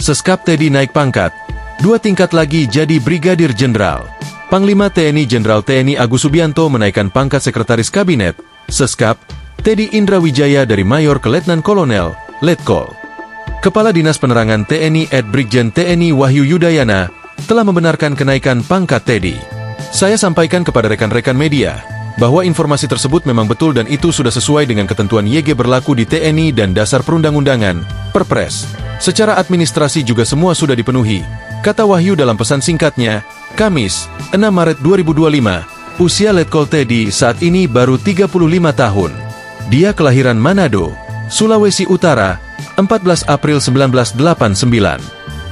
Seskap Teddy naik pangkat, 2 tingkat lagi jadi Brigadir Jenderal. Panglima TNI Jenderal TNI Agus Subianto menaikkan pangkat Sekretaris Kabinet, Seskap, Teddy Indra Wijaya dari Mayor ke Letnan Kolonel, Letkol. Kepala Dinas Penerangan TNI Brigjen TNI Wahyu Yudayana telah membenarkan kenaikan pangkat Teddy. Saya sampaikan kepada rekan-rekan media bahwa informasi tersebut memang betul dan itu sudah sesuai dengan ketentuan YG berlaku di TNI dan dasar perundang-undangan, Perpres. Secara administrasi juga semua sudah dipenuhi, kata Wahyu dalam pesan singkatnya, Kamis, 6 Maret 2025, usia Letkol Teddy saat ini baru 35 tahun. Dia kelahiran Manado, Sulawesi Utara, 14 April 1989.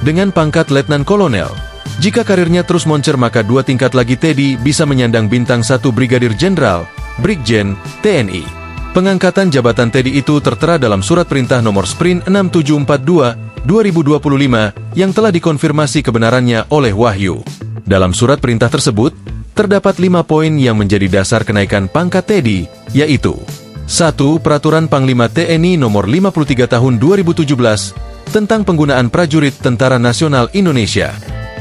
Dengan pangkat Letnan Kolonel, jika karirnya terus moncer maka 2 tingkat lagi Teddy bisa menyandang bintang 1 Brigadir Jenderal, Brigjen, TNI. Pengangkatan jabatan Teddy itu tertera dalam Surat Perintah Nomor Sprint 6742/2025 yang telah dikonfirmasi kebenarannya oleh Wahyu. Dalam surat perintah tersebut, terdapat 5 poin yang menjadi dasar kenaikan pangkat Teddy, yaitu 1. Peraturan Panglima TNI Nomor 53 Tahun 2017 tentang penggunaan prajurit Tentara Nasional Indonesia.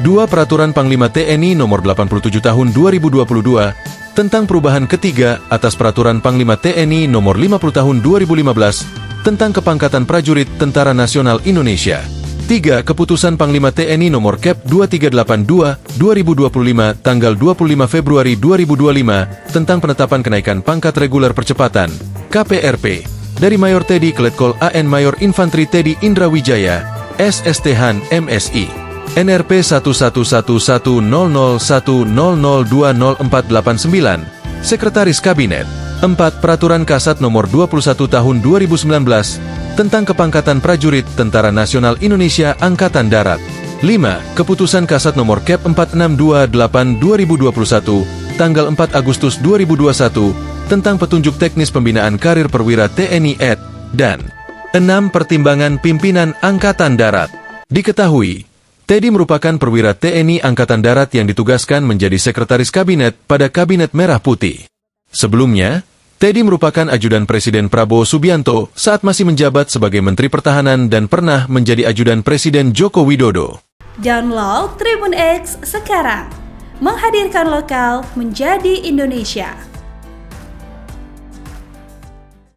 2. Peraturan Panglima TNI Nomor 87 Tahun 2022 tentang perubahan ketiga atas Peraturan Panglima TNI Nomor 50 Tahun 2015 tentang kepangkatan prajurit Tentara Nasional Indonesia. 3. Keputusan Panglima TNI Nomor Kep 2382/2025 tanggal 25 Februari 2025 tentang penetapan kenaikan pangkat reguler percepatan KPRP dari Mayor Teddy ke Letkol AN Mayor Infanteri Teddy Indra Wijaya, SSTHAN MSI. NRP 11100100204889, Sekretaris Kabinet. 4. Peraturan Kasat Nomor 21 Tahun 2019 tentang kepangkatan prajurit Tentara Nasional Indonesia Angkatan Darat. 5. Keputusan Kasat Nomor Kep 4628/2021 tanggal 4 Agustus 2021 tentang petunjuk teknis pembinaan karir perwira TNI AD. Dan 6. Pertimbangan Pimpinan Angkatan Darat. Diketahui, Teddy merupakan perwira TNI Angkatan Darat yang ditugaskan menjadi Sekretaris Kabinet pada Kabinet Merah Putih. Sebelumnya, Teddy merupakan ajudan Presiden Prabowo Subianto saat masih menjabat sebagai Menteri Pertahanan dan pernah menjadi ajudan Presiden Joko Widodo. Download Tribun X sekarang, menghadirkan lokal menjadi Indonesia.